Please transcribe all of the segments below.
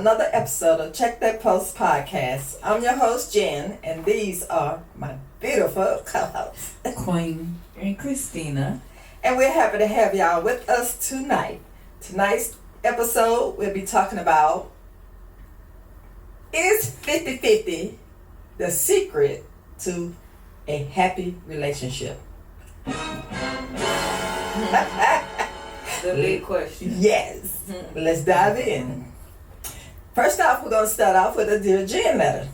another episode of Check That Post podcast. I'm your host, Jen, and these are my beautiful co-hosts, Queen and Christina. And we're happy to have y'all with us tonight. Tonight's episode, we'll be talking about, is 50-50 the secret to a happy relationship? The big question. Yes. Let's dive in. First off, we're going to start off with a Dear Jen letter.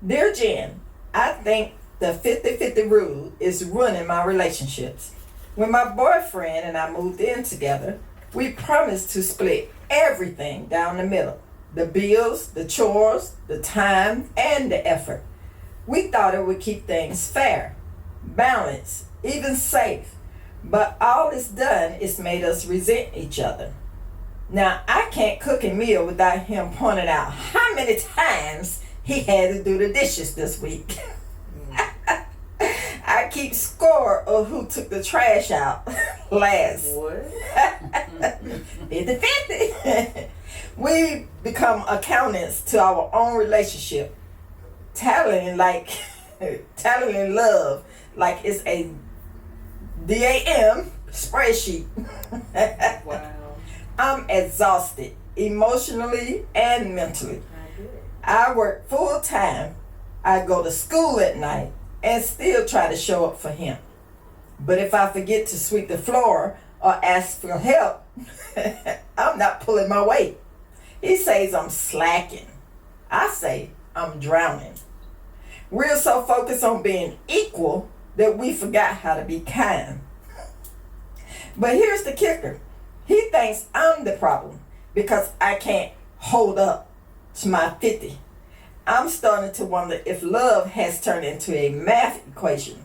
Dear Jen, I think the 50-50 rule is ruining my relationships. When my boyfriend and I moved in together, we promised to split everything down the middle. The bills, the chores, the time, and the effort. We thought it would keep things fair, balanced, even safe. But all it's done is made us resent each other. Now, I can't cook a meal without him pointing out how many times he had to do the dishes this week. I keep score of who took the trash out last. What? 50-50. We become accountants to our own relationship. Tallying love like it's a DAM spreadsheet. Wow. I'm exhausted emotionally and mentally. I work full time. I go to school at night and still try to show up for him. But if I forget to sweep the floor or ask for help, I'm not pulling my weight. He says I'm slacking. I say I'm drowning. We're so focused on being equal that we forgot how to be kind. But here's the kicker. He thinks I'm the problem because I can't hold up to my 50. I'm starting to wonder if love has turned into a math equation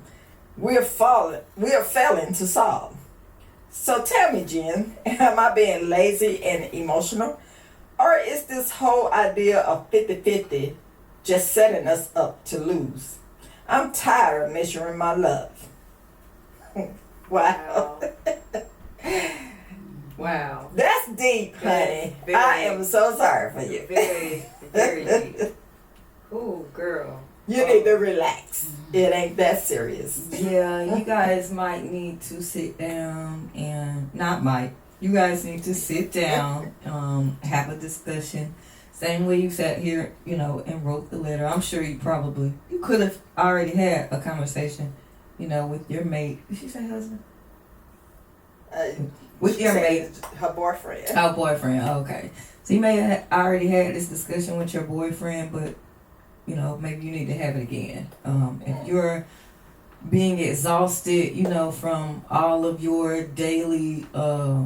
we're failing to solve. So tell me, Jen, am I being lazy and emotional? Or is this whole idea of 50-50 just setting us up to lose? I'm tired of measuring my love. Wow. Wow. That's deep, honey. Very, I am so sorry for you. Very, very deep. Ooh, girl. You need to relax. It ain't that serious. Yeah, you guys might need to sit down and, not might, you guys need to sit down, have a discussion. Same way you sat here, and wrote the letter. I'm sure you could have already had a conversation, with your mate. Did she say husband? With your mate. Her boyfriend. Oh, boyfriend. Okay. So you may have already had this discussion with your boyfriend, but, maybe you need to have it again. If you're being exhausted, from all of your daily, what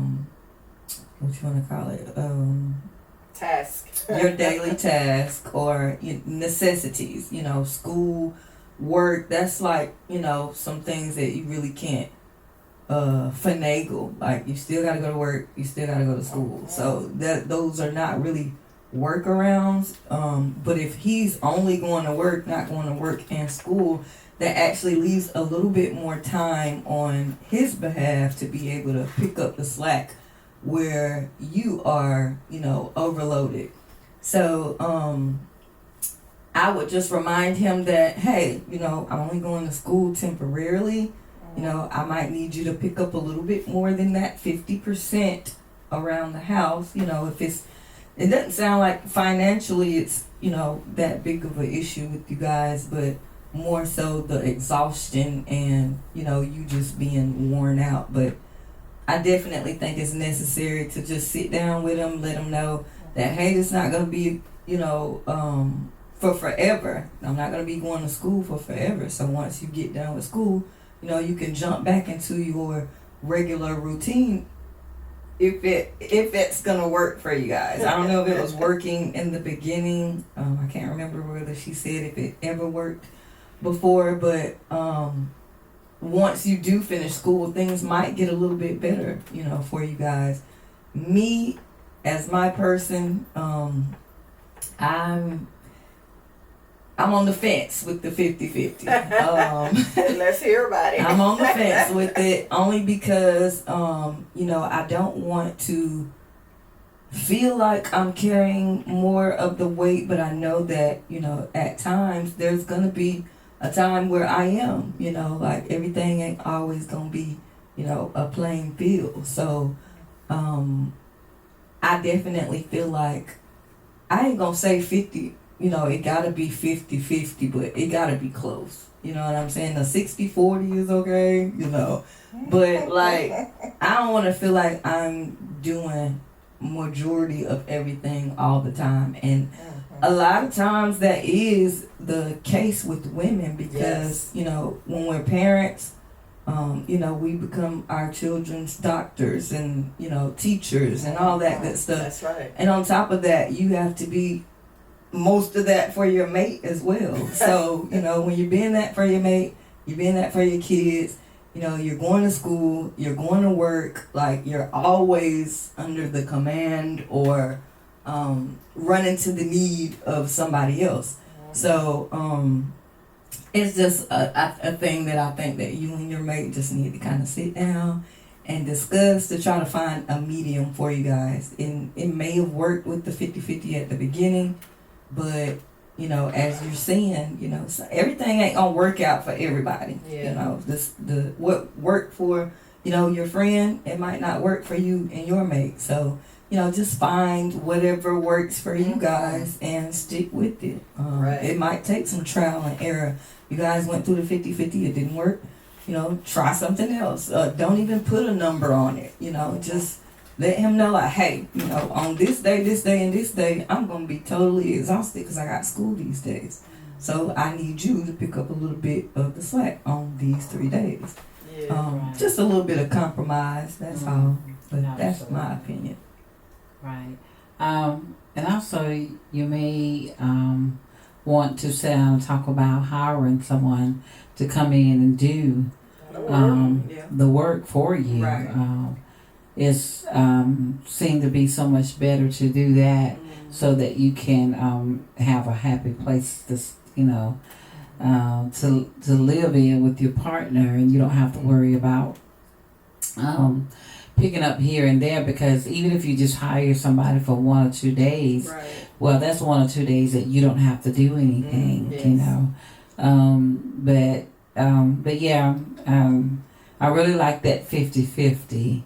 you want to call it? Task. Your daily task or necessities, school, work. That's like, some things that you really can't finagle. Like, you still got to go to work, you still got to go to school. So those are not really workarounds. But if he's only going to work, not going to work and school, that actually leaves a little bit more time on his behalf to be able to pick up the slack where you are, overloaded. So I would just remind him that, hey, I'm only going to school temporarily. I might need you to pick up a little bit more than that 50% around the house. It doesn't sound like financially it's, that big of an issue with you guys, but more so the exhaustion and, you just being worn out. But I definitely think it's necessary to just sit down with him, let him know that, hey, it's not going to be, for forever. I'm not going to be going to school for forever. So once you get done with school, you can jump back into your regular routine if it's going to work for you guys. I don't know if it was working in the beginning. I can't remember whether she said if it ever worked before, but once you do finish school, things might get a little bit better, for you guys. Me, as my person, I'm I'm on the fence with the 50-50. Let's hear about it. I'm on the fence with it only because, I don't want to feel like I'm carrying more of the weight, but I know that, at times there's going to be a time where I am, like everything ain't always going to be, a plain field. So, I definitely feel like I ain't going to say 50, it got to be 50-50, but it got to be close. You know what I'm saying? The 60-40 is okay, but like, I don't want to feel like I'm doing majority of everything all the time, and a lot of times that is the case with women because when we're parents, we become our children's doctors and teachers and all that good stuff. That's right. And on top of that, you have to be most of that for your mate as well. So when you're being that for your mate, you're being that for your kids. You're going to school, you're going to work, like you're always under the command or running to the need of somebody else. So it's just a thing that I think that you and your mate just need to kind of sit down and discuss to try to find a medium for you guys. And it may have worked with the 50-50 at the beginning, but as you're seeing, so everything ain't gonna work out for everybody. Yeah. What worked for, your friend, it might not work for you and your mate. So, just find whatever works for you guys and stick with it. Right. It might take some trial and error. You guys went through the 50-50, it didn't work. Try something else. Don't even put a number on it. Just let him know, like, hey, on this day, and this day, I'm going to be totally exhausted because I got school these days. So I need you to pick up a little bit of the slack on these 3 days. Yeah, Just a little bit of compromise, that's all. But that's Absolutely. my opinion. Right. And also, you may want to sit down and talk about hiring someone to come in and do the work for you. Right. It's seemed to be so much better to do that so that you can have a happy place to to live in with your partner, and you don't have to worry about picking up here and there, because even if you just hire somebody for 1 or 2 days, Right. well, that's 1 or 2 days that you don't have to do anything, Yes. But yeah, I really like that 50-50,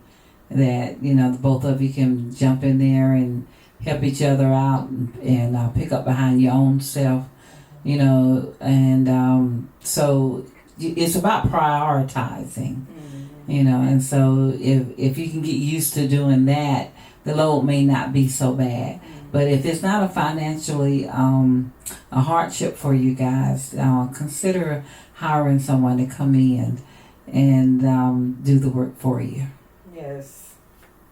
that, the both of you can jump in there and help each other out and pick up behind your own self, and so it's about prioritizing, and so if you can get used to doing that, the load may not be so bad. But if it's not a financially a hardship for you guys, consider hiring someone to come in and do the work for you. Yes.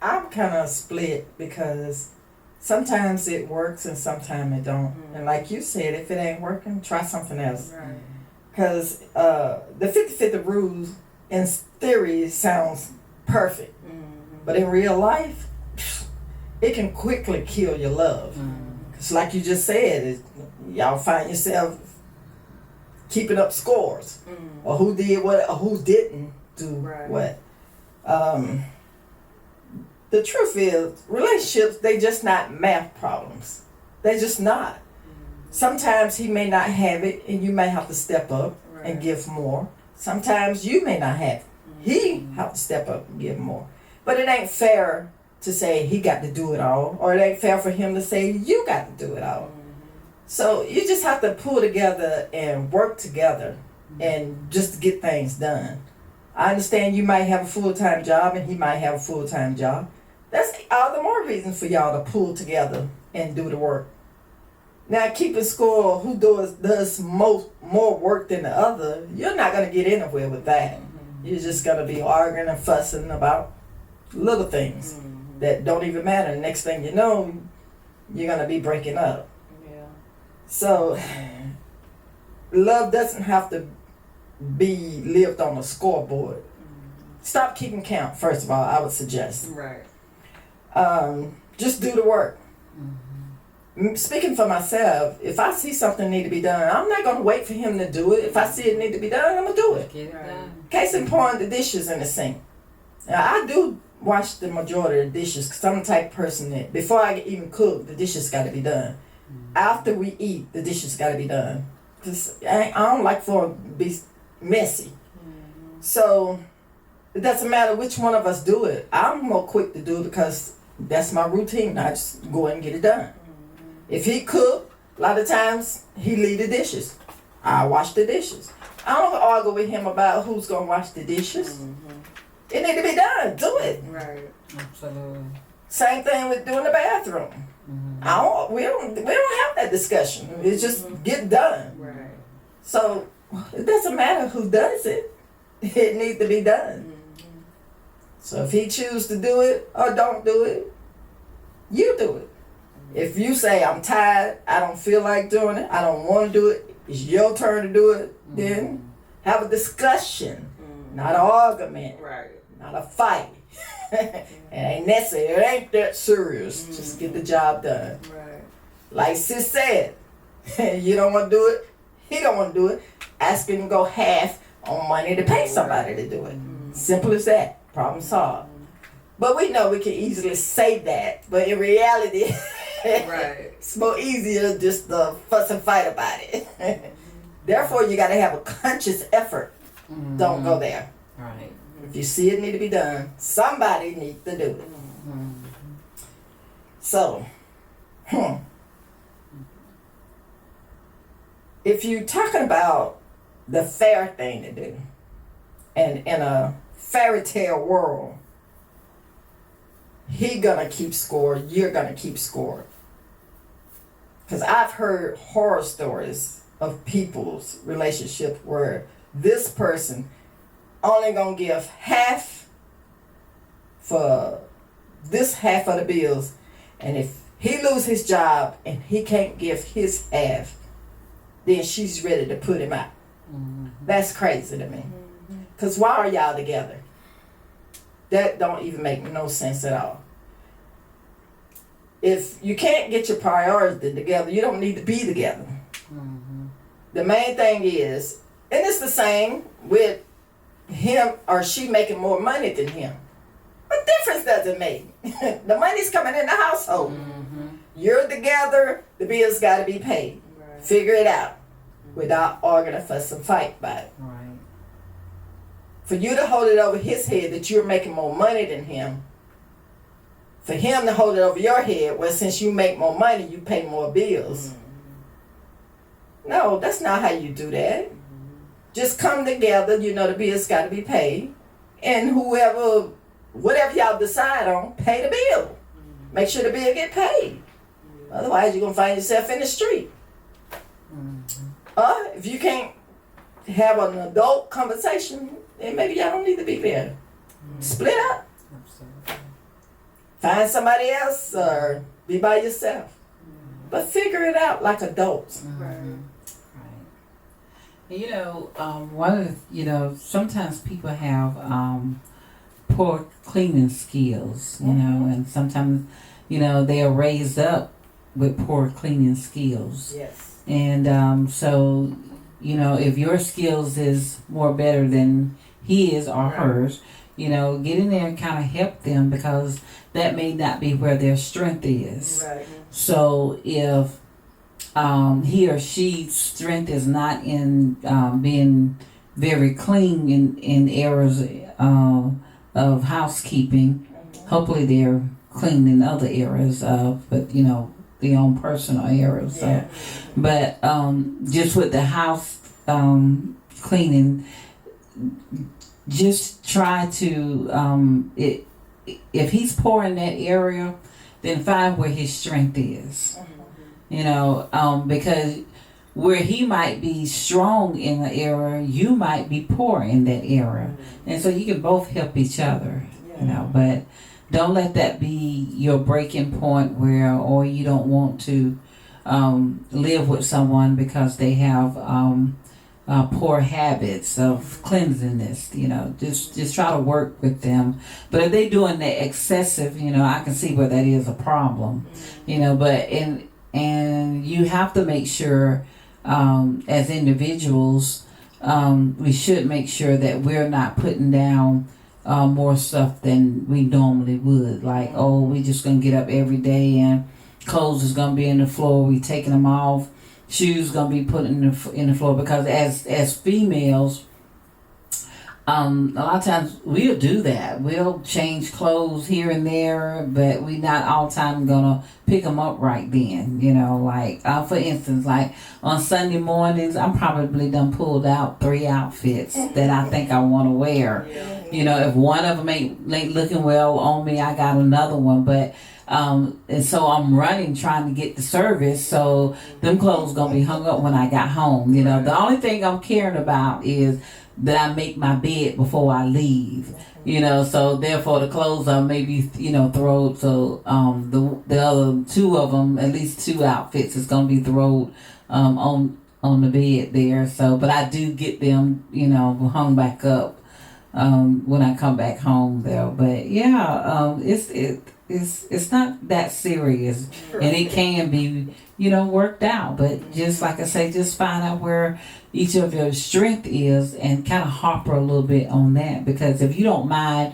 I'm kind of split because sometimes it works and sometimes it don't. And like you said, if it ain't working, try something else. Right. Because the 50-50 rules in theory sounds perfect. But in real life, it can quickly kill your love. Because like you just said, y'all find yourself keeping up scores. Or who did what or who didn't do what. The truth is, relationships, they just not math problems. They just not. Sometimes he may not have it and you may have to step up and give more. Sometimes you may not have it. He have to step up and give more. But it ain't fair to say he got to do it all, or it ain't fair for him to say you got to do it all. So you just have to pull together and work together and just to get things done. I understand you might have a full-time job and he might have a full-time job. That's all the more reason for y'all to pull together and do the work. Now, keeping score who does more work than the other, you're not going to get anywhere with that. You're just going to be arguing and fussing about little things that don't even matter. The next thing you know, you're going to be breaking up. Yeah. So, love doesn't have to be lived on a scoreboard. Stop keeping count, first of all, I would suggest. Right. Just do the work. speaking for myself, if I see something need to be done, I'm not gonna wait for him to do it. If I see it need to be done, I'm gonna do it. Get it done. Case in point, the dishes in the sink. Now, I do wash the majority of the dishes because I'm the type of person that before I even cook, the dishes got to be done. After we eat, the dishes got to be done. Because I don't like for it to be messy. So it doesn't matter which one of us do it. I'm more quick to do it because that's my routine. I just go and get it done. If he cook, a lot of times he leave the dishes. I wash the dishes. I don't argue with him about who's going to wash the dishes. It need to be done. Do it. Right. Absolutely. Same thing with doing the bathroom. We don't have that discussion. It's just get done. Right. So it doesn't matter who does it. It needs to be done. So if he chooses to do it or don't do it, you do it. If you say I'm tired, I don't feel like doing it, I don't want to do it, it's your turn to do it, then have a discussion, not an argument. Right. Not a fight. It ain't necessary. It ain't that serious. Just get the job done. Right. Like sis said, you don't want to do it. He don't want to do it. Ask him to go half on money to pay somebody to do it. Simple as that. Problem solved. But we know we can easily say that. But in reality, Right. it's more easier just to fuss and fight about it. Therefore, you got to have a conscious effort. Don't go there. Right. If you see it need to be done, somebody needs to do it. So, if you're talking about the fair thing to do, and in a fairy tale world, he gonna keep score, you're gonna keep score. Because I've heard horror stories of people's relationship where this person only gonna give half for this half of the bills, and if he lose his job and he can't give his half, then she's ready to put him out. That's crazy to me. Cause why are y'all together? That don't even make no sense at all. If you can't get your priorities together, you don't need to be together. The main thing is, and it's the same with him or she making more money than him. What difference does it make? The money's coming in the household. You're together, the bills got to be paid. Right. Figure it out without arguing or fuss and fight about it. Right. For you to hold it over his head that you're making more money than him, for him to hold it over your head, well, since you make more money, you pay more bills. No, that's not how you do that. Just come together, you know, the bills got to be paid, and whatever y'all decide on, pay the bill. Make sure the bill get paid. Otherwise, you're going to find yourself in the street. If you can't have an adult conversation, then maybe y'all don't need to be there. Split up. Absolutely. Find somebody else or be by yourself. But figure it out like adults. Right. Right. You know, one of the, sometimes people have poor cleaning skills, and sometimes, they are raised up with poor cleaning skills. Yes. And so, if your skills is more better than his or hers, get in there and kind of help them, because that may not be where their strength is. Right. So if he or she's strength is not in being very clean in areas of housekeeping, hopefully they're clean in other areas but their own personal areas. Yeah. But just with the house cleaning, just try to if he's poor in that area, then find where his strength is. Because where he might be strong in the area, you might be poor in that area, and so you can both help each other. But don't let that be your breaking point or you don't want to live with someone because they have poor habits of cleanliness. Just try to work with them. But if they're doing the excessive, I can see where that is a problem. But and you have to make sure, as individuals, we should make sure that we're not putting down more stuff than we normally would. Like, oh, we just gonna get up every day and clothes is gonna be in the floor. We taking them off. Shoes gonna be put in the floor, because as females, a lot of times we'll do that. We'll change clothes here and there, but we not all the time gonna pick them up right then. You know, like for instance, like on Sunday mornings, I'm probably done pulled out 3 outfits that I think I want to wear. You know, if one of them ain't looking well on me, I got another one. But and so I'm running trying to get the service, so them clothes gonna be hung up when I got home. You know, the only thing I'm caring about is that I make my bed before I leave. You know, so therefore the clothes are maybe, you know, thrown. So the other 2 of them, at least 2 outfits, is gonna be thrown on the bed there. So, but I do get them, you know, hung back up when I come back home there. But yeah, it's not that serious, and it can be, you know, worked out. But just like I say, just find out where each of your strength is and kind of harper a little bit on that. Because if you don't mind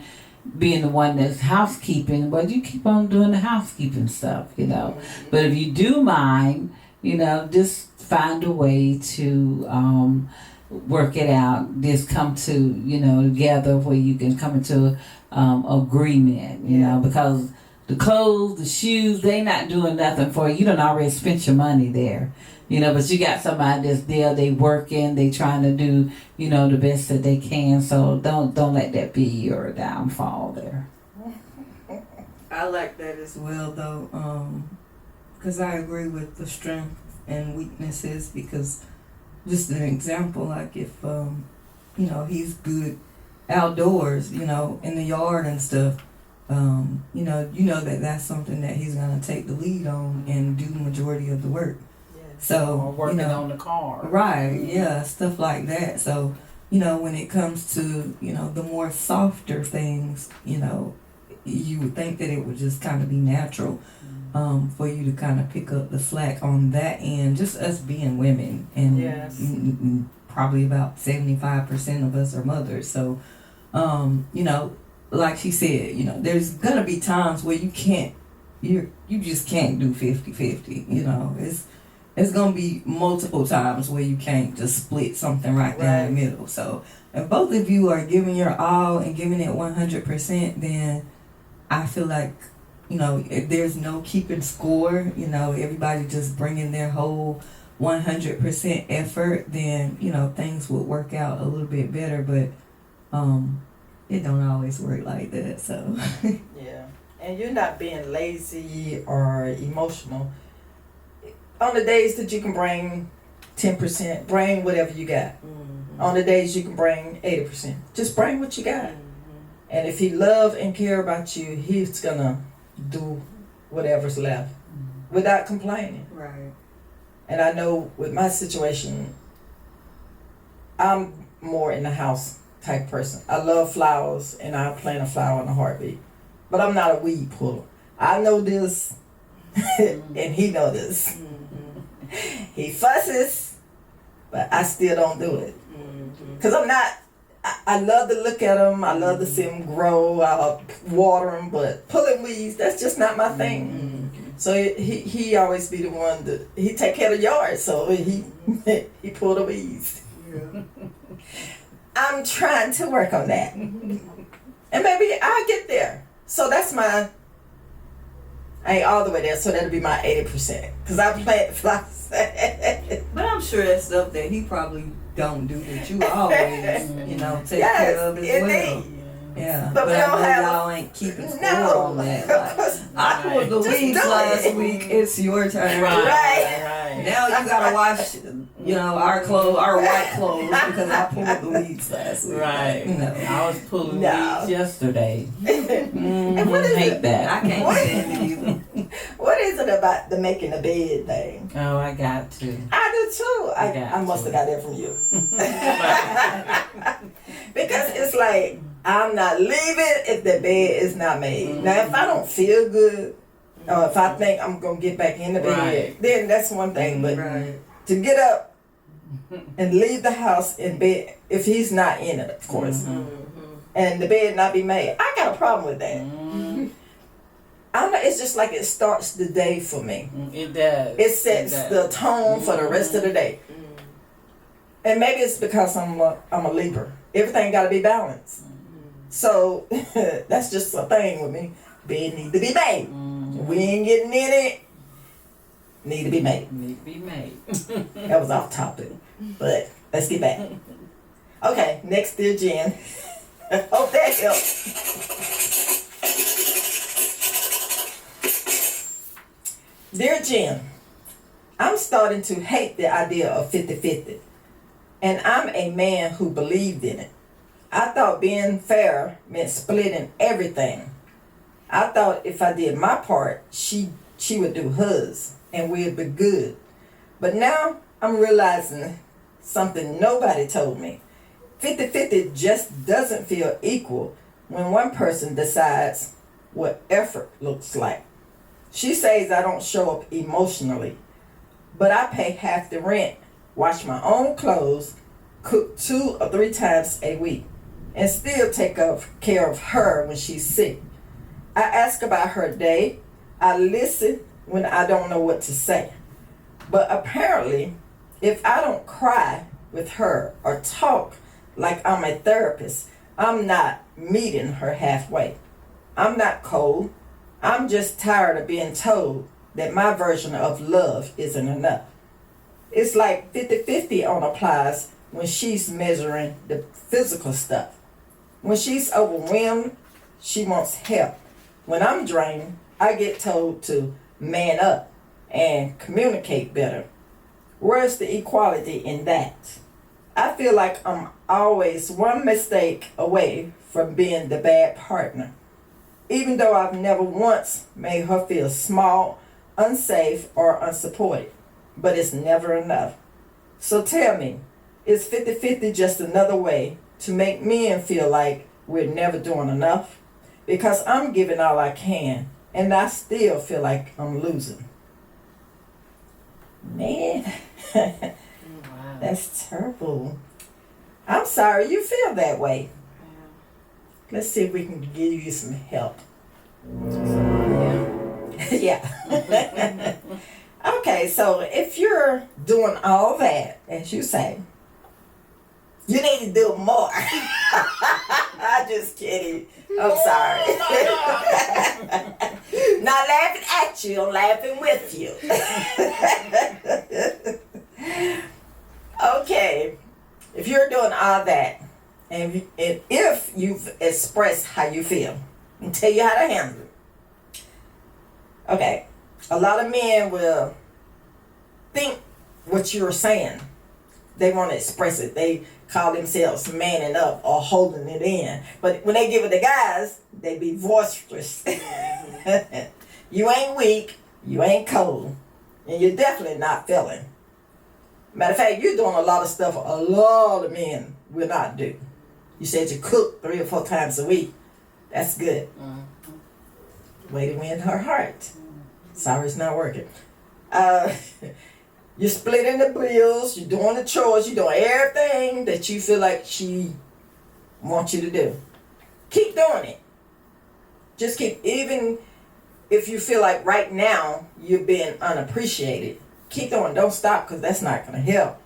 being the one that's housekeeping, well, you keep on doing the housekeeping stuff, you know. But if you do mind, you know, just find a way to work it out. Just come to, you know, together where you can come into agreement, you know, because the clothes, the shoes, they not doing nothing for you. You done already spent your money there, you know, but you got somebody that's there, they working, they trying to do, you know, the best that they can. So don't let that be your downfall there. I like that as well, though, because I agree with the strength and weaknesses. Because just an example, like if you know, he's good outdoors, you know, in the yard and stuff, you know that's something that he's gonna take the lead on and do the majority of the work. So Or working, you know, on the car. right, yeah, stuff like that. So, you know, when it comes to, you know, the more softer things, you know, you would think that it would just kind of be natural for you to kind of pick up the slack on that end. Just us being women, and probably about 75% of us are mothers. So, you know, like she said, you know, there's gonna be times where you just can't do 50-50. You know, it's gonna be multiple times where you can't just split something right down the middle. So if both of you are giving your all and giving it 100%, then I feel like, you know, if there's no keeping score, you know, everybody just bringing their whole 100% effort, then, you know, things would work out a little bit better. But it don't always work like that. So yeah, and you're not being lazy or emotional. On the days that you can bring 10%, bring whatever you got. On the days you can bring 80%, just bring what you got. And if he love and care about you, he's gonna do whatever's left without complaining. right. And I know with my situation, I'm more in the house type person. I love flowers, and I'll plant a flower in a heartbeat. But I'm not a weed puller. I know this, and he know this. He fusses, but I still don't do it. Because I'm not, I love to look at them. I love to see them grow. I'll water them, but pulling weeds, that's just not my thing. So he always be the one that, he take care of the yard, so he pull the weeds. Yeah. I'm trying to work on that. And maybe I'll get there. So that's my, I ain't all the way there, so that'll be my 80%. Because I plant flowers. But I'm sure that's stuff that he probably don't do that you always, you know, take care of as well. Yeah, But we I don't know have y'all ain't keeping score No. on that. Like, I pulled the Just weeds do last it. week. It's your turn. Right. Now you gotta wash, you know, our clothes, our white clothes, because I pulled the weeds last week. Right. You know. I was pulling No. weeds yesterday. And what is Hate it? that. I can't What? stand it either. What is it about the making the bed thing? Oh, I got to. I do too. I must have got that from you. Because it's like, I'm not leaving if the bed is not made. Now, if I don't feel good, If I think I'm gonna get back in the bed, Right. then that's one thing. But Right. to get up and leave the house in bed, if he's not in it, of course, and the bed not be made, I got a problem with that. I don't know. It's just like it starts the day for me. It does. It sets the tone for the rest of the day. And maybe it's because I'm a Libra. Everything got to be balanced. So that's just a thing with me. Bed need to be made. We ain't getting in it. Need to be made. Need to be made. That was off topic. But let's get back. Okay, next, dear Jen. Hope that helps. Dear Jen, I'm starting to hate the idea of 50-50. And I'm a man who believed in it. I thought being fair meant splitting everything. I thought if I did my part, she would do hers, and we'd be good. But now I'm realizing something nobody told me. 50-50 just doesn't feel equal when one person decides what effort looks like. She says I don't show up emotionally, but I pay half the rent, wash my own clothes, cook 2 or 3 times a week, and still take care of her when she's sick. I ask about her day. I listen when I don't know what to say. But apparently, if I don't cry with her or talk like I'm a therapist, I'm not meeting her halfway. I'm not cold. I'm just tired of being told that my version of love isn't enough. It's like 50-50 on applies when she's measuring the physical stuff. When she's overwhelmed, she wants help. When I'm drained, I get told to man up and communicate better. Where's the equality in that? I feel like I'm always one mistake away from being the bad partner, even though I've never once made her feel small, unsafe, or unsupported. But it's never enough. So tell me, is 50-50 just another way to make men feel like we're never doing enough? Because I'm giving all I can, and I still feel like I'm losing. Man, Wow. that's terrible. I'm sorry you feel that way. Let's see if we can give you some help. Yeah. Okay, so if you're doing all that, as you say, you need to do more. I'm just kidding. I'm sorry. Not laughing at you, I'm laughing with you. Okay, if you're doing all that, and if you've expressed how you feel, I'll tell you how to handle it. Okay, a lot of men will think what you're saying. They want to express it. They call themselves manning up or holding it in. But when they give it to guys, they be boisterous. You ain't weak, you ain't cold, and you're definitely not feeling. Matter of fact, you're doing a lot of stuff a lot of men will not do. You said you cook 3 or 4 times a week. That's good. Way to win her heart. Sorry it's not working. You're splitting the bills, you're doing the chores, you're doing everything that you feel like she wants you to do. Keep doing it. Just keep, even if you feel like right now you're being unappreciated, keep doing. Don't stop, because that's not going to help.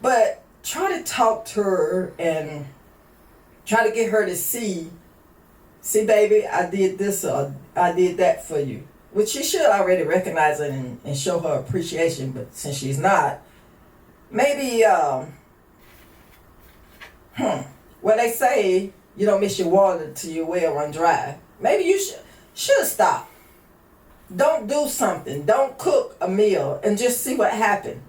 But try to talk to her and try to get her to see, baby, I did this or I did that for you. Which she should already recognize it and show her appreciation, but since she's not, maybe, well, they say you don't miss your water till your well run dry. Maybe you should stop. Don't do something. Don't cook a meal and just see what happens.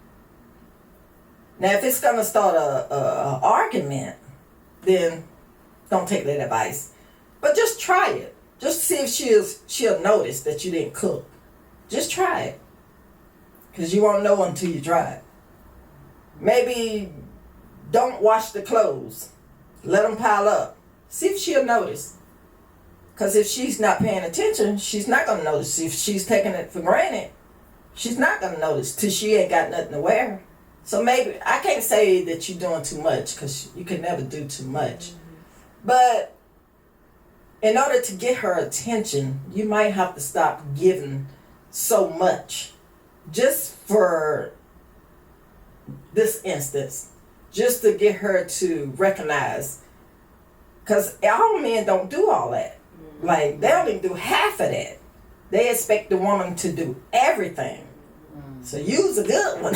Now, if it's gonna start a argument, then don't take that advice. But just try it. Just see if she'll notice that you didn't cook. Just try it. Because you won't know until you try it. Maybe don't wash the clothes. Let them pile up. See if she'll notice. Because if she's not paying attention, she's not going to notice. If she's taking it for granted, she's not going to notice till she ain't got nothing to wear. So maybe, I can't say that you're doing too much because you can never do too much. But in order to get her attention, you might have to stop giving so much. Just for this instance, just to get her to recognize. Because all men don't do all that. Like, they don't even do half of that. They expect the woman to do everything. So you's a good one.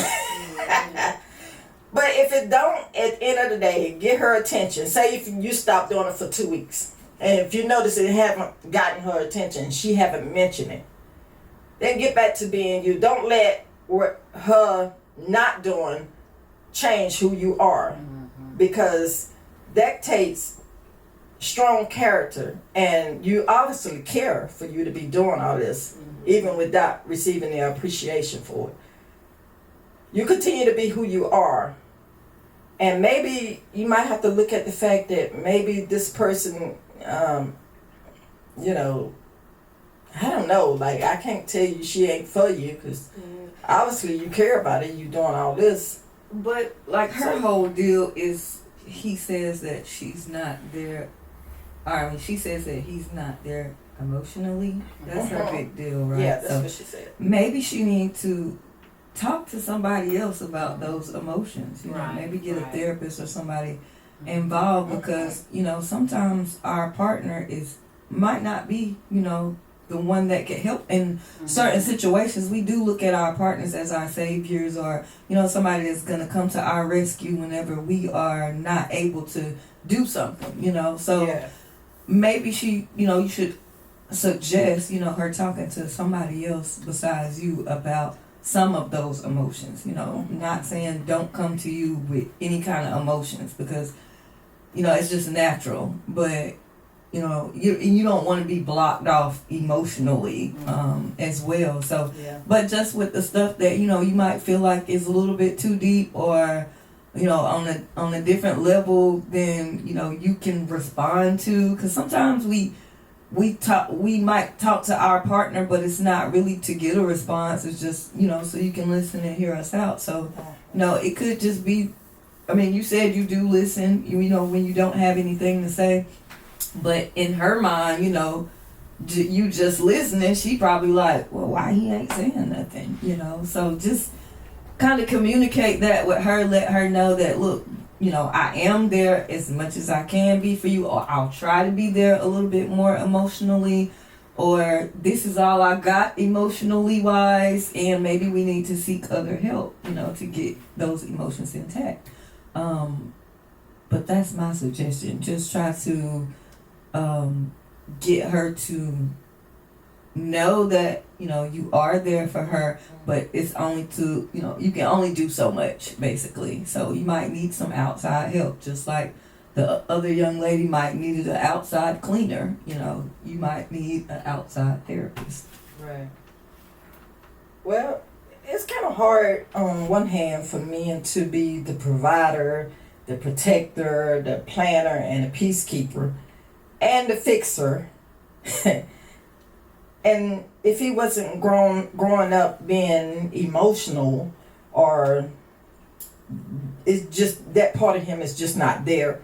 But if it don't, at the end of the day, get her attention. Say if you stop doing it for 2 weeks. And if you notice it haven't gotten her attention, she haven't mentioned it, then get back to being you. Don't let her not doing change who you are. Because that takes strong character, and you obviously care for you to be doing all this, even without receiving the appreciation for it. You continue to be who you are, and maybe you might have to look at the fact that maybe this person, you know, I don't know, like, I can't tell you she ain't for you, because obviously you care about it, you doing all this. But like her whole deal is, he says that she's not there. I mean, she says that he's not there emotionally. That's her big deal, right? Yeah, that's what she said. Maybe she needs to talk to somebody else about those emotions. You know, maybe get a therapist or somebody involved, because you know, sometimes our partner might not be, you know, the one that can help in certain situations. We do look at our partners as our saviors, or you know, somebody that's gonna come to our rescue whenever we are not able to do something. You know, so maybe she, you know, you should suggest, you know, her talking to somebody else besides you about some of those emotions. You know, not saying don't come to you with any kind of emotions, because you know, it's just natural, but you know, you don't want to be blocked off emotionally as well. So, but just with the stuff that, you know, you might feel like is a little bit too deep, or you know, on a different level than, you know, you can respond to, because sometimes we might talk to our partner, but it's not really to get a response. It's just, you know, so you can listen and hear us out. So, you know, it could just be, I mean, you said you do listen, you know, when you don't have anything to say. But in her mind, you know, you just listening, she probably like, well, why he ain't saying nothing, you know? So just kind of communicate that with her, let her know that, look, you know, I am there as much as I can be for you, or I'll try to be there a little bit more emotionally, or this is all I got emotionally wise, and maybe we need to seek other help, you know, to get those emotions intact. But that's my suggestion. Just try to get her to know that, you know, you are there for her, but it's only to, you know, you can only do so much, basically. So you might need some outside help, just like the other young lady might need an outside cleaner. You know, you might need an outside therapist. Right. Well, it's kind of hard on one hand for men to be the provider, the protector, the planner, and the peacekeeper, and the fixer. And if he wasn't growing up being emotional, or it's just that part of him is just not there,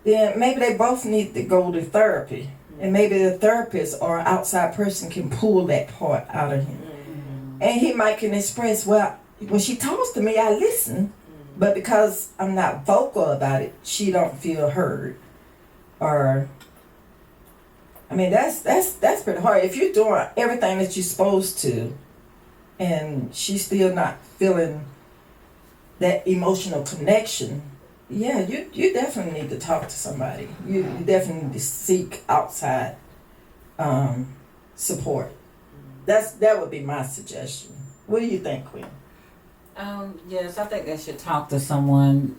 then maybe they both need to go to therapy. And maybe the therapist or outside person can pull that part out of him. And he might can express, well, when she talks to me, I listen, but because I'm not vocal about it, she don't feel heard. Or, I mean, that's pretty hard. If you're doing everything that you're supposed to, and she's still not feeling that emotional connection, yeah, you definitely need to talk to somebody. You definitely need to seek outside support. That would be my suggestion. What do you think, Queen? Yes, I think they should talk to someone.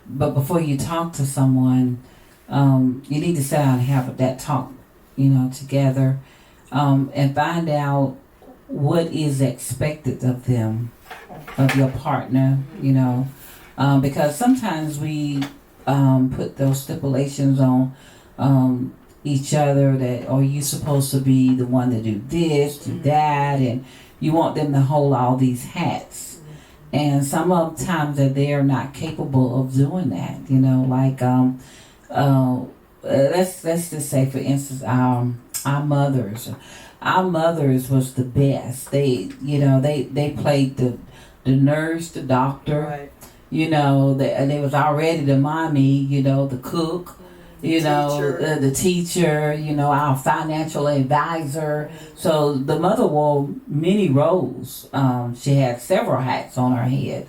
But before you talk to someone, you need to sit down and have that talk, you know, together, and find out what is expected of them, of your partner, you know, because sometimes we put those stipulations on, each other that, are you supposed to be the one to do this, do that, and you want them to hold all these hats. And some of the times that they are not capable of doing that, like let's just say, for instance, our mothers was the best. They played the nurse, the doctor, Right. They was already the mommy, the cook, the teacher, our financial advisor. So the mother wore many roles. She had several hats on her head.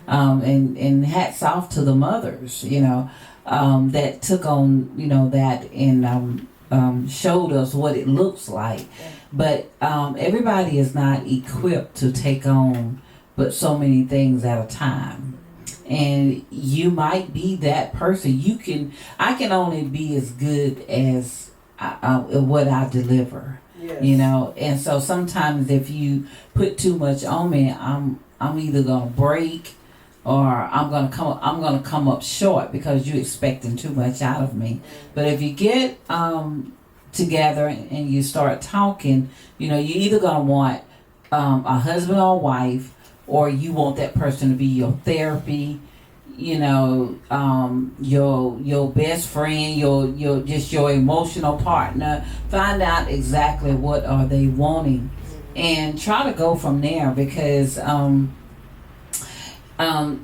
And hats off to the mothers, that took on, that and showed us what it looks like. But everybody is not equipped to take on but so many things at a time. And you might be that person. I can only be as good as what I deliver. Yes. And so sometimes if you put too much on me, I'm either gonna break, or I'm gonna come up short because you're expecting too much out of me. But if you get together and you start talking, you're either gonna want a husband or wife, or you want that person to be your therapy, your best friend, your just your emotional partner. Find out exactly what are they wanting, and try to go from there, because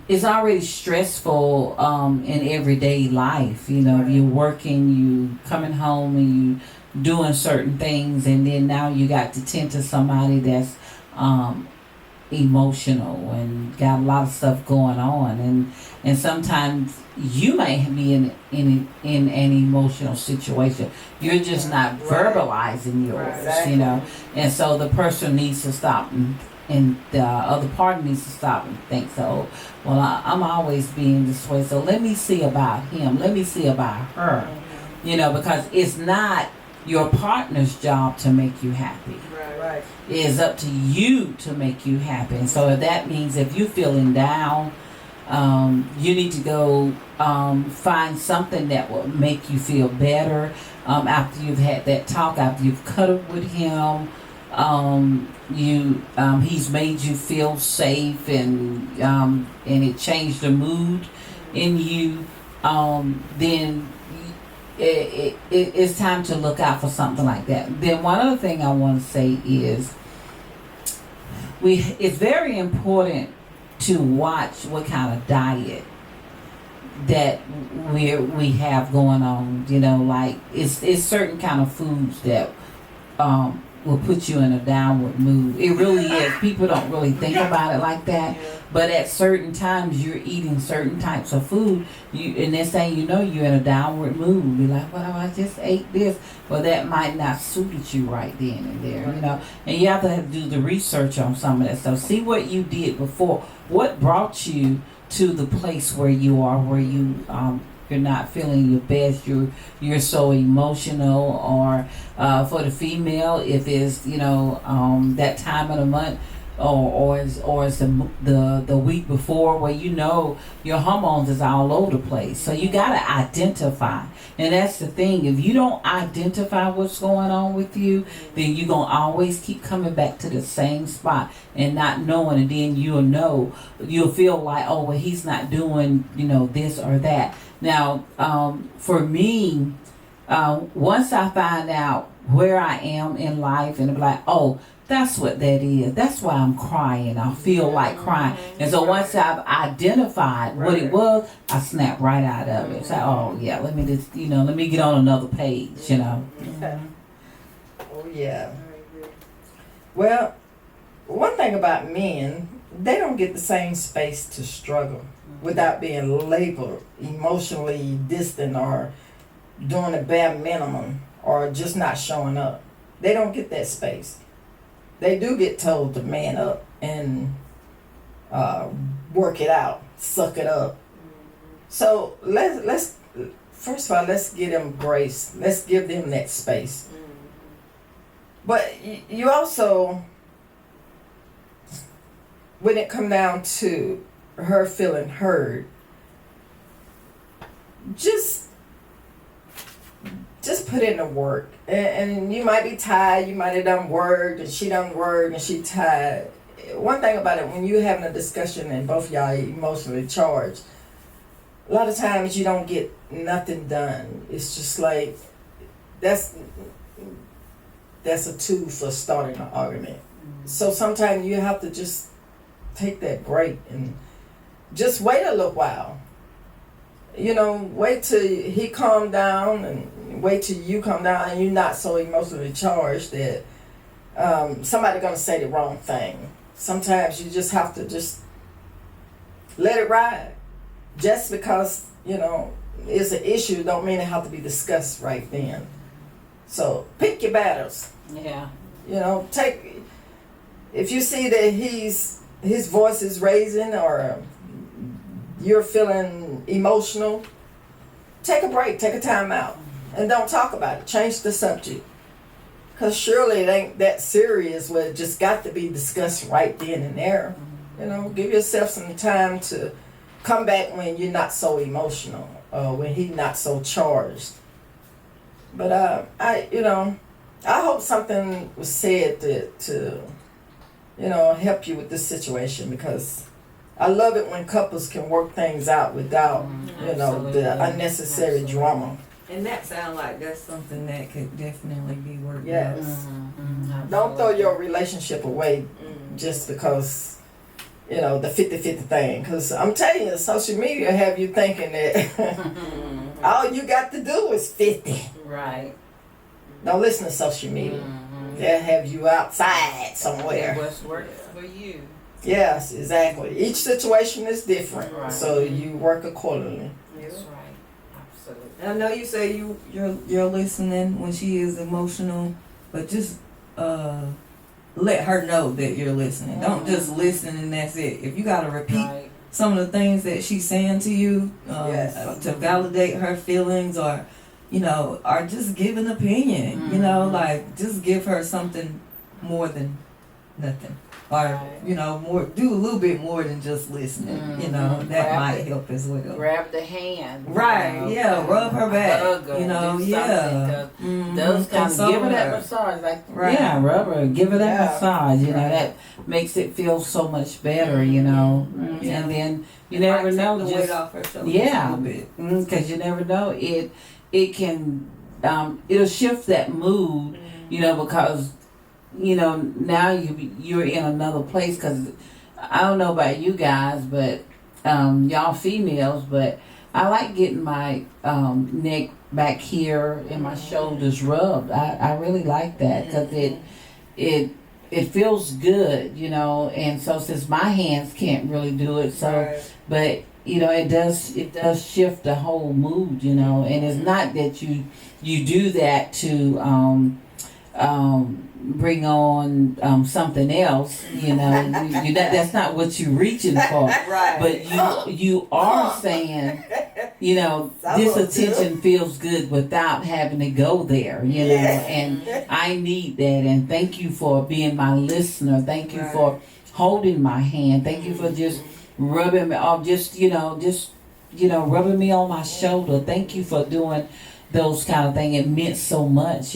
it's already stressful in everyday life. You're working, you coming home, and you doing certain things, and then now you got to tend to somebody that's emotional and got a lot of stuff going on, and sometimes you may be in an emotional situation. You're just not verbalizing yours, Exactly. and so the person needs to stop, and the other party needs to stop and think, so, well, I'm always being this way, so let me see about him, let me see about her, because it's not your partner's job to make you happy. Right. It is up to you to make you happy. And so that means if you're feeling down, you need to go find something that will make you feel better after you've had that talk, after you've cuddled with him. He's made you feel safe, and it changed the mood in you. Then it's time to look out for something like that. Then one other thing I want to say is, it's very important to watch what kind of diet that we have going on. Like it's certain kind of foods that will put you in a downward mood. It really is. People don't really think about it like that. But at certain times, you're eating certain types of food, and next thing you know, you're in a downward mood. You're like, well, I just ate this. Well, that might not suit you right then and there, And you have to do the research on some of that stuff. See what you did before. What brought you to the place where you are, where you're not feeling your best, you're so emotional, or for the female, if it's that time of the month, or it's the week before, where your hormones is all over the place. So you gotta identify, and that's the thing. If you don't identify what's going on with you, then you're gonna always keep coming back to the same spot and not knowing, and then you'll feel like, oh well, he's not doing this or that. Now, for me, once I find out where I am in life, and I'm like, oh, that's what that is. That's why I'm crying. I feel like crying. And so once I've identified what it was, I snap right out of it. So, oh yeah, let me just, let me get on another page, Okay. Oh yeah. Well, one thing about men, they don't get the same space to struggle without being labeled emotionally distant, or doing a bare minimum, or just not showing up. They don't get that space. They do get told to man up and work it out, suck it up. So let's first of all, let's give them grace. Let's give them that space. But you also, when it come down to her feeling heard, just just put in the work. And you might be tired, you might have done work, and she done work, and she tired. One thing about it, when you're having a discussion and both of y'all are emotionally charged, a lot of times you don't get nothing done. It's just like, that's a tool for starting an argument. So sometimes you have to just take that break and just wait a little while. Wait till he calm down and wait till you calm down and you're not so emotionally charged that somebody gonna say the wrong thing. Sometimes you just have to just let it ride. Just because, it's an issue don't mean it have to be discussed right then. So pick your battles. Yeah. If you see that his voice is raising or you're feeling emotional, take a break, take a time out, and don't talk about it. Change the subject. Because surely it ain't that serious where it just got to be discussed right then and there. Give yourself some time to come back when you're not so emotional or when he's not so charged. But I hope something was said to help you with this situation, because I love it when couples can work things out without, the unnecessary drama. And that sounds like that's something that could definitely be worked Yes. out. Don't throw your relationship away just because, the 50-50 thing. Because I'm telling you, social media have you thinking that all you got to do is 50. Right. Don't listen to social media. They'll have you outside somewhere. What's works for you. Yes, exactly. Each situation is different. Right. So you work accordingly. That's right. Absolutely. And I know you say you're listening when she is emotional, but just let her know that you're listening. Don't just listen and that's it. If you gotta repeat some of the things that she's saying to you to validate her feelings, or or just give an opinion, like just give her something more than nothing. Or, do a little bit more than just listening, that might help as well. Grab the hand. Right, rub her back, Those kind of, give her that massage, rub her, give her that massage, that makes it feel so much better, and then you never know, the weight off her shoulders a little bit. Because you never know, it can, it'll shift that mood, because now you're in another place. Because I don't know about you guys, but y'all females, but I like getting my neck back here and my shoulders rubbed. I really like that because it feels good, and so since my hands can't really do it, but it does shift the whole mood, and it's not that you do that to bring on something else, that's not what you're reaching for. Right. But you are saying, this attention feels good without having to go there, and I need that, and thank you for being my listener. Thank you for holding my hand. Thank you for just rubbing me off, rubbing me on my shoulder. Thank you for doing those kind of things. It meant so much,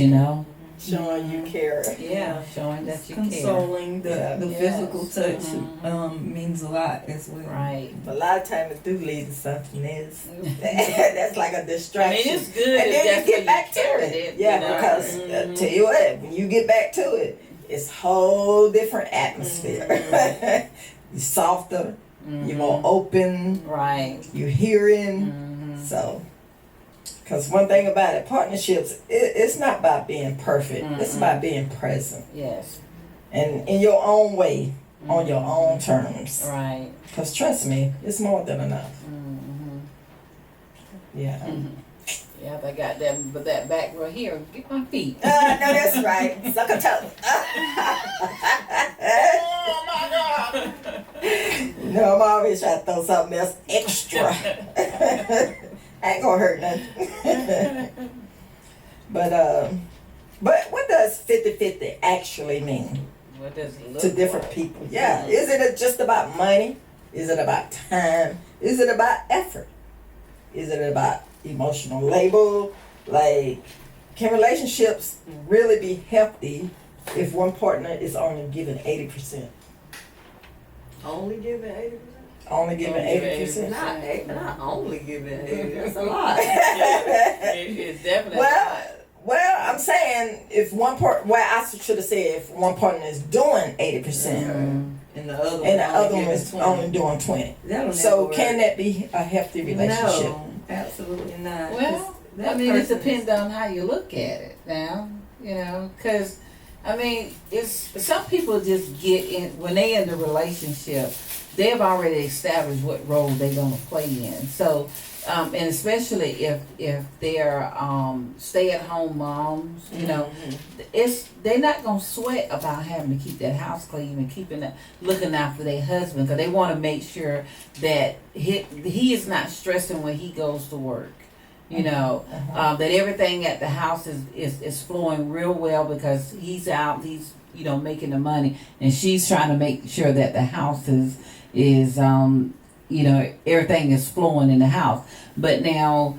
Showing you care. Yeah, showing that you Consoling care. the physical touch means a lot as well. Right. A lot of times it do lead to something else. That's like a distraction. It's good. And then you get back to it. Because tell you what, when you get back to it, it's a whole different atmosphere. You're softer. You're more open. Right. You're hearing. So. Because one thing about it, partnerships, it's not about being perfect. It's about being present. Yes. And in your own way, on your own terms. Right. Because trust me, it's more than enough. Yeah. Yeah, they got that, but that back right here, get my feet. No, that's right. Suck a toe. Oh my God. No, I'm always trying to throw something else extra. Ain't gonna hurt nothing. But what does 50-50 actually mean? What does it look to different like? people? Yeah. Is it just about money? Is it about time? Is it about effort? Is it about emotional labor? Like, Can relationships really be healthy if one partner is only giving 80%? Only giving 80%. Only giving 80%. Not only giving 80%. That's a lot. It's definitely Well, I'm saying if one part, well, I should have said if one partner is doing 80%, And the other one is 20. only doing 20. That'll So never work. can that be a healthy relationship? No, absolutely not. Well, I mean, it depends on how you look at it now, you know, because, I mean, it's some people just get in, when they in the relationship, they've already established what role they're going to play in. So, and especially if they're stay-at-home moms, you know, they're not gonna sweat about having to keep that house clean and looking after their husband, because they want to make sure that he is not stressing when he goes to work. You know, that everything at the house is flowing real well because he's out, he's making the money, and she's trying to make sure that the house is everything is flowing in the house. But now,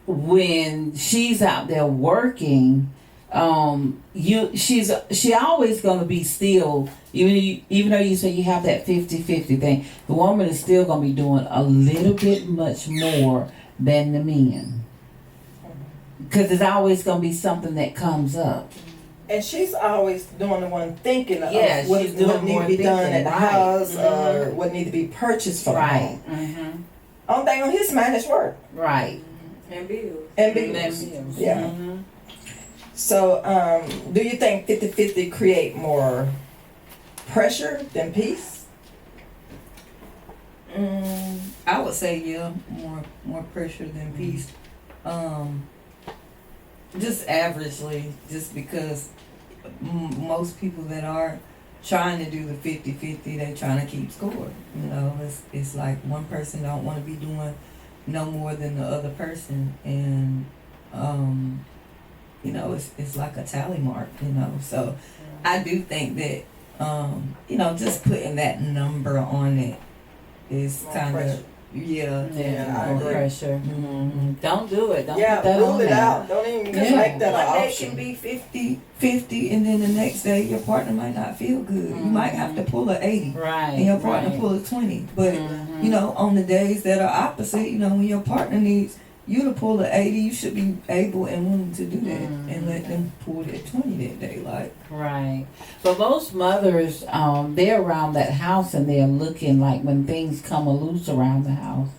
when she's out there working, she always gonna be still, even though you say you have that 50-50 thing, the woman is still gonna be doing a little bit much more than the men, because there's always gonna be something that comes up. And she's always doing the one thinking of what she's doing need more to be done thinking, at the house or what need to be purchased for the home. Only thing on his mind is work. Right. And bills. And bills. Yeah. So, do you think 50-50 create more pressure than peace? I would say more pressure than peace. Just averagely, just because most people that are trying to do the 50-50, they're trying to keep score. You know, it's like one person don't want to be doing no more than the other person, and it's like a tally mark. So I do think that just putting that number on it is kind of I agree. Pressure. Don't do it. Don't put that rule on it there. out. Don't even make that an One day option. can be 50-50, and then the next day your partner might not feel good. You might have to pull a 80, Right. and your partner pull a 20. But on the days that are opposite, when your partner needs you to pull a 80, you should be able and willing to do that, and let them pull that 20 that day. Right. But most mothers, they're around that house and they're looking like when things come loose around the house.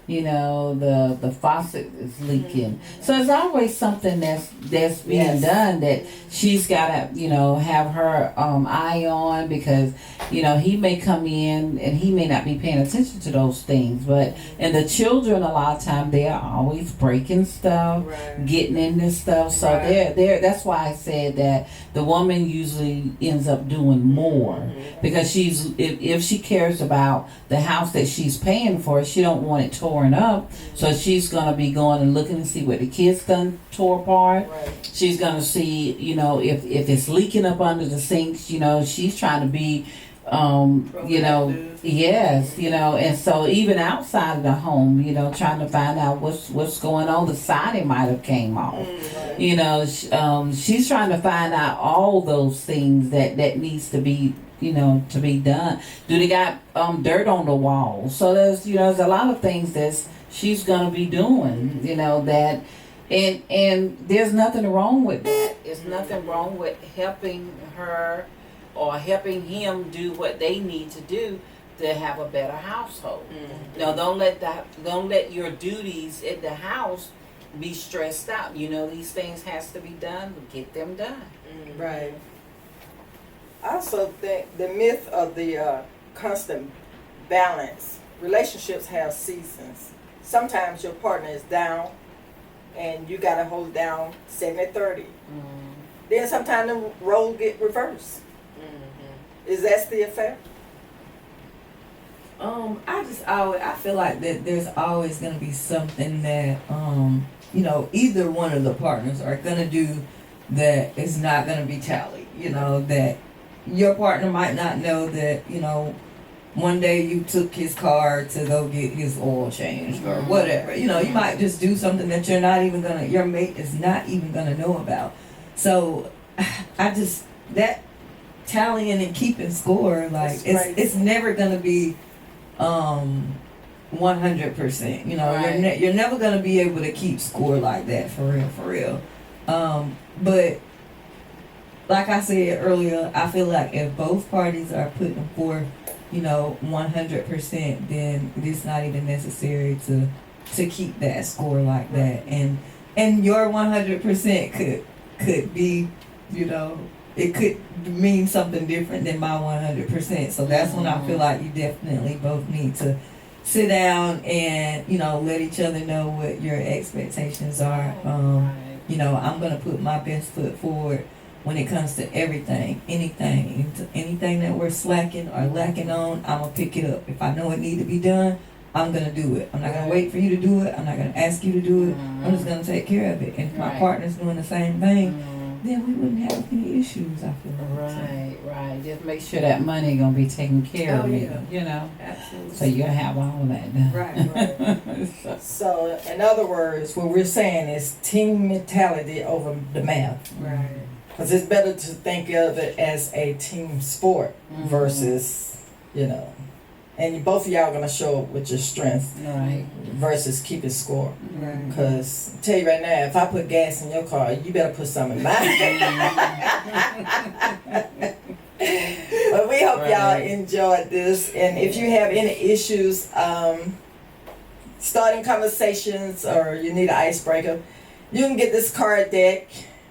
The faucet is leaking. So it's always something that's being done that she's got to, have her eye on, because, he may come in and he may not be paying attention to those things. But, and the children, a lot of time, they are always breaking stuff, getting into stuff. So they're that's why I said that the woman usually ends up doing more, because if she cares about the house that she's paying for, she don't want it torn up. So she's gonna be going and looking to see what the kids done tore apart. She's gonna see, if it's leaking up under the sinks, she's trying to be, and so even outside of the home, trying to find out what's going on. The siding might have came off. She's trying to find out all those things that needs to be, to be done. Do they got dirt on the wall? So there's a lot of things that she's gonna be doing, that, and there's nothing wrong with that. There's nothing wrong with helping her or helping him do what they need to do to have a better household. Don't let your duties at the house be stressed out. These things has to be done. Get them done. Right. I also think the myth of the constant balance. Relationships have seasons. Sometimes your partner is down and you got to hold down 70-30. Then sometimes the roles get reversed. Is that still fair? I feel like that there's always going to be something that either one of the partners are going to do that is not going to be tallied. That your partner might not know that one day you took his car to go get his oil changed or whatever. You know, you might just do something that your mate is not even gonna know about. So I just, that tallying and keeping score, like it's never gonna be 100%. You know, you're never gonna be able to keep score like that for real. But like I said earlier, I feel like if both parties are putting forth, 100%, then it's not even necessary to keep that score like that. And your 100% could be, it could mean something different than my 100%. So that's when I feel like you definitely both need to sit down and, let each other know what your expectations are. I'm going to put my best foot forward when it comes to everything, anything that we're slacking or lacking on, I'm going to pick it up. If I know it needs to be done, I'm going to do it. I'm not going to wait for you to do it. I'm not going to ask you to do it. I'm just going to take care of it. And if my partner's doing the same thing, then we wouldn't have any issues, I feel like. Right. Just make sure that money going to be taken care of, Absolutely. So you're going to have all of that done. Right. So, in other words, what we're saying is team mentality over the math. Right. Because it's better to think of it as a team sport versus, and both of y'all are going to show up with your strength versus keeping score. Because I tell you right now, if I put gas in your car, you better put some in mine. But we hope y'all enjoyed this. And if you have any issues starting conversations or you need an icebreaker, you can get this card deck.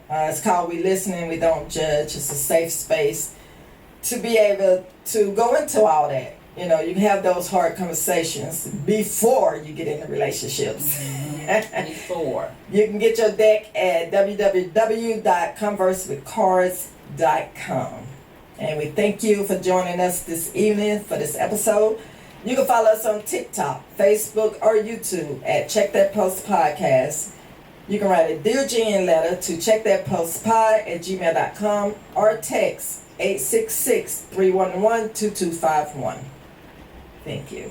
It's called We Listening, We Don't Judge. It's a safe space to be able to go into all that. You can have those hard conversations before you get into relationships. Before. You can get your deck at www.conversewithcards.com. And we thank you for joining us this evening for this episode. You can follow us on TikTok, Facebook, or YouTube at Check That Post Podcast. You can write a Dear Jen letter to checkthatpostpod@gmail.com or text 866-311-2251. Thank you.